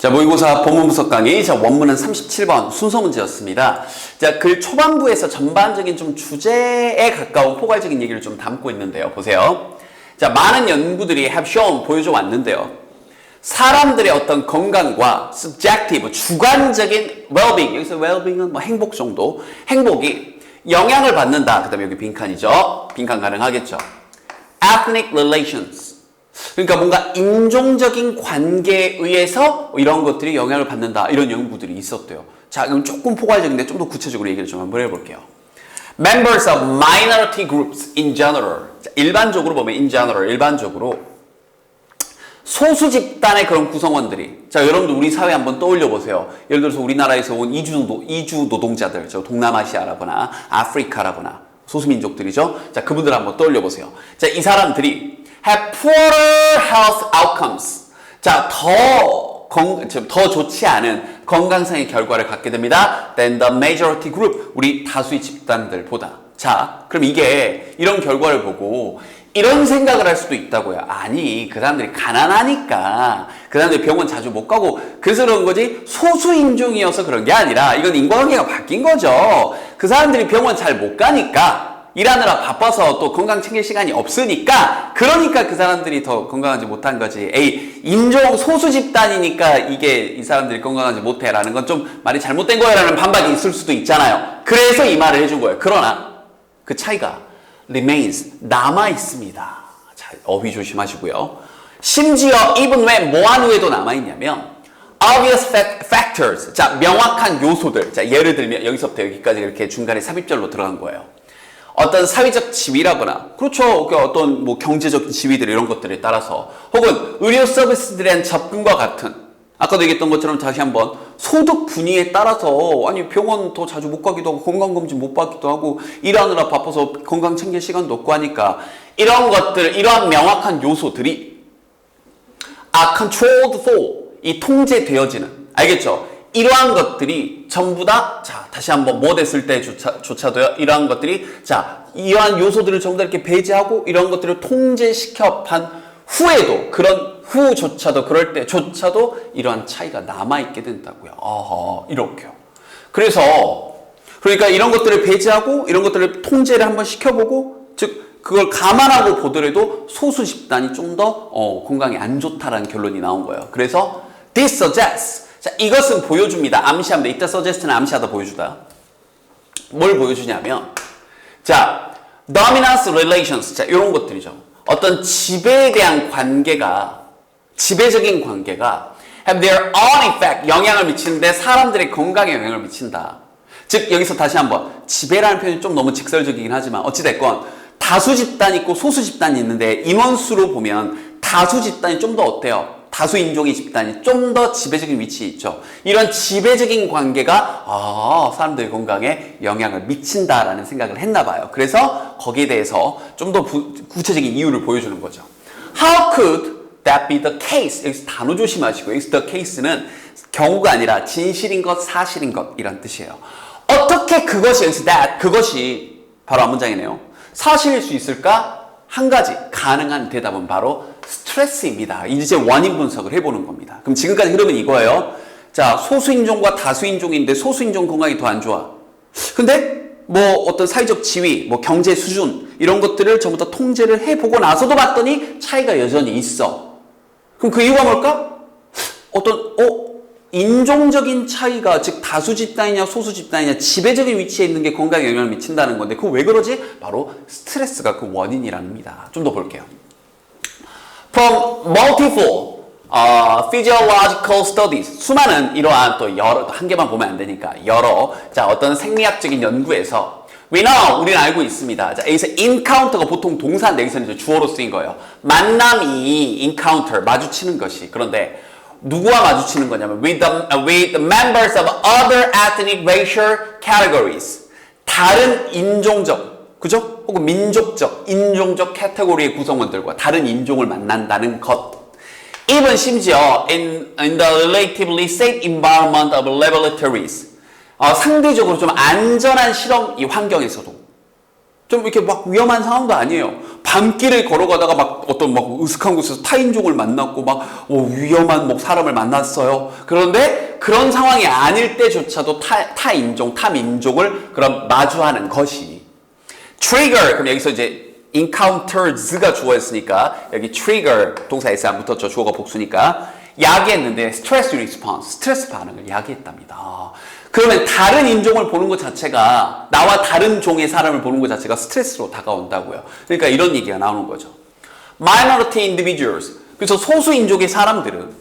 자, 모의고사 본문분석 강의, 자, 원문은 37번 순서 문제였습니다. 자, 글 초반부에서 전반적인 좀 주제에 가까운 포괄적인 얘기를 좀 담고 있는데요. 보세요. 자, 많은 연구들이 have shown, 보여줘 왔는데요. 사람들의 어떤 건강과 subjective, 주관적인 well-being, 여기서 well-being은 뭐 행복 정도, 행복이 영향을 받는다. 그 다음에 여기 빈칸이죠. 빈칸 가능하겠죠. ethnic relations. 그러니까 뭔가 인종적인 관계에 의해서 이런 것들이 영향을 받는다. 이런 연구들이 있었대요. 자, 그럼 조금 포괄적인데 좀 더 구체적으로 얘기를 좀 한번 해볼게요. Members of minority groups in general. 자, 일반적으로 보면 in general, 일반적으로 소수 집단의 그런 구성원들이, 자, 여러분들 우리 사회 한번 떠올려 보세요. 예를 들어서 우리나라에서 온 이주 노동자들, 저 동남아시아라거나 아프리카라거나 소수민족들이죠. 자, 그분들 한번 떠올려 보세요. 자, 이 사람들이 have poorer health outcomes. 자, 더 좋지 않은 건강상의 결과를 갖게 됩니다. than the majority group. 우리 다수의 집단들보다. 자, 그럼 이게 이런 결과를 보고 이런 생각을 할 수도 있다고요. 아니, 그 사람들이 가난하니까 그 사람들이 병원 자주 못 가고 그래서 그런 거지 소수인종이어서 그런 게 아니라 이건 인과관계가 바뀐 거죠. 그 사람들이 병원 잘 못 가니까 일하느라 바빠서 또 건강 챙길 시간이 없으니까 그러니까 그 사람들이 더 건강하지 못한 거지. 에이, 인종 소수 집단이니까 이게 이 사람들이 건강하지 못해 라는 건 좀 말이 잘못된 거야 라는 반박이 있을 수도 있잖아요. 그래서 이 말을 해준 거예요. 그러나 그 차이가 remains, 남아 있습니다. 자, 어휘 조심하시고요. 심지어 even when 뭐한 후에도 남아 있냐면 obvious factors, 자, 명확한 요소들. 자, 예를 들면 여기서부터 여기까지 이렇게 중간에 삽입절로 들어간 거예요. 어떤 사회적 지위라거나, 그렇죠. 어떤 뭐 경제적 지위들 이런 것들에 따라서, 혹은 의료 서비스들에 대한 접근과 같은, 아까도 얘기했던 것처럼 다시 한번 소득 분위에 따라서, 아니 병원 더 자주 못 가기도 하고 건강검진 못 받기도 하고 일하느라 바빠서 건강 챙길 시간도 없고 하니까 이런 것들, 이러한 명확한 요소들이 are controlled for, 이 통제되어지는, 알겠죠? 이러한 것들이 전부 다, 자, 다시 한번 뭐 됐을 때조차도요, 이러한 것들이, 자, 이러한 요소들을 전부 다 이렇게 배제하고, 이런 것들을 통제시켜 판 후에도, 그런 후조차도, 그럴 때조차도 이러한 차이가 남아있게 된다고요. 이렇게요. 그래서, 그러니까 이런 것들을 배제하고, 이런 것들을 통제를 한번 시켜보고, 즉, 그걸 감안하고 보더라도 소수 집단이 좀 더, 건강에 안 좋다라는 결론이 나온 거예요. 그래서, this suggests, 자, 이것은 보여줍니다. 암시합니다. 이따 suggest는 암시하다 보여주다. 뭘 보여주냐면, 자, dominance relations. 자, 이런 것들이죠. 어떤 지배에 대한 관계가, 지배적인 관계가 have their own effect, 영향을 미치는데 사람들의 건강에 영향을 미친다. 즉, 여기서 다시 한번, 지배라는 표현이 좀 너무 직설적이긴 하지만, 어찌됐건, 다수 집단이 있고 소수 집단이 있는데, 인원수로 보면 다수 집단이 좀 더 어때요? 다수 인종의 집단이 좀 더 지배적인 위치에 있죠. 이런 지배적인 관계가 사람들의 건강에 영향을 미친다라는 생각을 했나 봐요. 그래서 거기에 대해서 좀 더 구체적인 이유를 보여주는 거죠. How could that be the case? 여기서 단어 조심하시고, 여기서 the case는 경우가 아니라 진실인 것, 사실인 것 이란 뜻이에요. 어떻게 그것이, 여기서 that, 그것이 바로 앞문장이네요. 사실일 수 있을까? 한 가지 가능한 대답은 바로 스트레스입니다. 이제 원인 분석을 해보는 겁니다. 그럼 지금까지 흐름은 이거예요. 자, 소수인종과 다수인종인데 소수인종 건강이 더 안 좋아. 근데 뭐 어떤 사회적 지위, 뭐 경제 수준 이런 것들을 전부 다 통제를 해보고 나서도 봤더니 차이가 여전히 있어. 그럼 그 이유가 뭘까? 어떤 인종적인 차이가, 즉 다수 집단이냐 소수 집단이냐 지배적인 위치에 있는 게 건강에 영향을 미친다는 건데 그거 왜 그러지? 바로 스트레스가 그 원인이랍니다. 좀 더 볼게요. From multiple physiological studies, 수많은 이러한 또 여러, 한 개만 보면 안 되니까 여러, 자, 어떤 생리학적인 연구에서 we know, 우리는 알고 있습니다. 자, 여기서 encounter가 보통 동사인데 여기서는 이제 주어로 쓰인 거예요. 만남이 encounter, 마주치는 것이. 그런데 누구와 마주치는 거냐면 with the members of other ethnic racial categories. 다른 인종적, 그죠? 혹은 민족적, 인종적 카테고리의 구성원들과 다른 인종을 만난다는 것. even 심지어 in the relatively safe environment of laboratories. 상대적으로 좀 안전한 실험 이 환경에서도 좀 이렇게 막 위험한 상황도 아니에요. 밤길을 걸어가다가 막 어떤 막 으슥한 곳에서 타인종을 만났고 막 위험한 뭐 사람을 만났어요. 그런데 그런 상황이 아닐 때조차도 타인종, 타민족을 그럼 마주하는 것이 trigger. 그럼 여기서 이제 encounters가 주어였으니까 여기 trigger 동사 S 안 붙었죠. 주어가 복수니까 야기했는데 stress response, 스트레스 반응을 야기했답니다. 그러면 다른 인종을 보는 것 자체가 나와 다른 종의 사람을 보는 것 자체가 스트레스로 다가온다고요. 그러니까 이런 얘기가 나오는 거죠. Minority individuals. 그래서 소수인종의 사람들은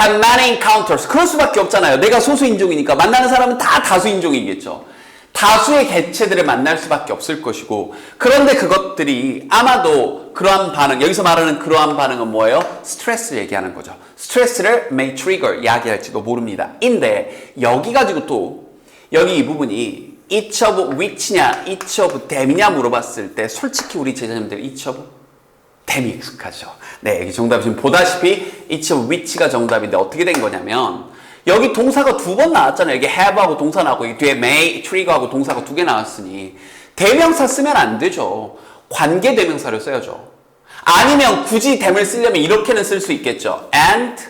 have many encounters. 그럴 수밖에 없잖아요. 내가 소수인종이니까 만나는 사람은 다 다수인종이겠죠. 다수의 개체들을 만날 수밖에 없을 것이고 그런데 그것들이 아마도 그러한 반응, 여기서 말하는 그러한 반응은 뭐예요? 스트레스를 얘기하는 거죠. 스트레스를 may trigger, 야기할지도 모릅니다. 인데 여기 가지고 또 여기 이 부분이 each of which냐, each of them이냐 물어봤을 때 솔직히 우리 제자님들 each of them이 익숙하죠. 네, 여기 정답이 지금 보다시피 each of which가 정답인데 어떻게 된 거냐면 여기 동사가 두 번 나왔잖아요. 여기 have하고 동사 나왔고 여기 뒤에 may, trigger하고 동사가 두 개 나왔으니 대명사 쓰면 안 되죠. 관계 대명사를 써야죠. 아니면 굳이 them을 쓰려면 이렇게는 쓸 수 있겠죠. and,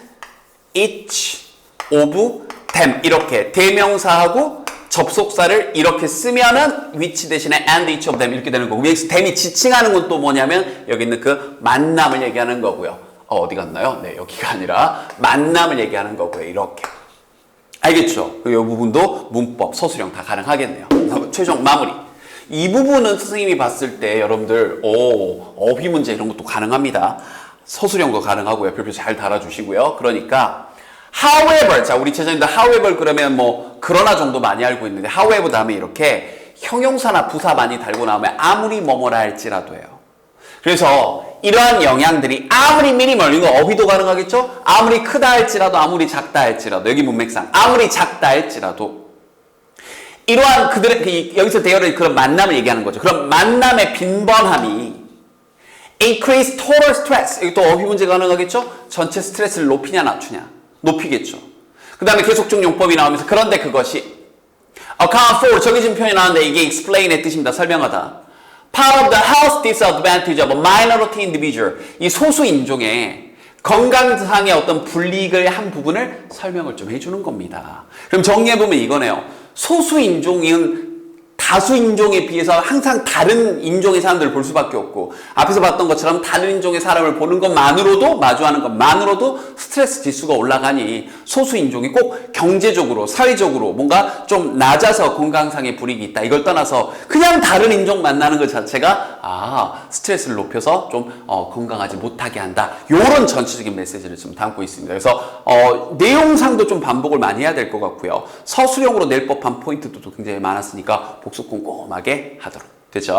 each, of, them 이렇게 대명사하고 접속사를 이렇게 쓰면은 which 대신에 and each of them 이렇게 되는 거고 여기서 them이 지칭하는 건 또 뭐냐면 여기 있는 그 만남을 얘기하는 거고요. 어디 갔나요? 네, 여기가 아니라 만남을 얘기하는 거고요. 이렇게. 알겠죠? 이 부분도 문법, 서술형 다 가능하겠네요. 최종 마무리. 이 부분은 선생님이 봤을 때 여러분들 어휘 문제 이런 것도 가능합니다. 서술형도 가능하고요. 별표 잘 달아주시고요. 그러니까 however, 자 우리 제자님들 however 그러면 뭐 그러나 정도 많이 알고 있는데 however 다음에 이렇게 형용사나 부사 많이 달고 나오면 아무리 뭐뭐라 할지라도 해요. 그래서 이러한 영향들이 아무리 미니멀, 이거 어휘도 가능하겠죠? 아무리 크다 할지라도 아무리 작다 할지라도 여기 문맥상 아무리 작다 할지라도 이러한 그들의 여기서 대열의 그런 만남을 얘기하는 거죠. 그럼 만남의 빈번함이 increase total stress, 이거 또 어휘 문제 가능하겠죠? 전체 스트레스를 높이냐 낮추냐? 높이겠죠. 그 다음에 계속적 용법이 나오면서 그런데 그것이 account for 정해진 표현이 나왔는데 이게 explain의 뜻입니다. 설명하다. Part of the health disadvantage of a minority individual. 이 소수 인종의 건강상의 어떤 불이익의 한 부분을 설명을 좀 해주는 겁니다. 그럼 정리해보면 이거네요. 소수 인종은 다수 인종에 비해서 항상 다른 인종의 사람들을 볼 수밖에 없고 앞에서 봤던 것처럼 다른 인종의 사람을 보는 것만으로도 마주하는 것만으로도 스트레스 지수가 올라가니 소수 인종이 꼭 경제적으로 사회적으로 뭔가 좀 낮아서 건강상의 불이익이 있다 이걸 떠나서 그냥 다른 인종 만나는 것 자체가 스트레스를 높여서 좀 건강하지 못하게 한다 이런 전체적인 메시지를 좀 담고 있습니다. 그래서 내용상도 좀 반복을 많이 해야 될 것 같고요. 서술형으로 낼 법한 포인트도 굉장히 많았으니까 복습 꼼꼼하게 하도록. 됐죠?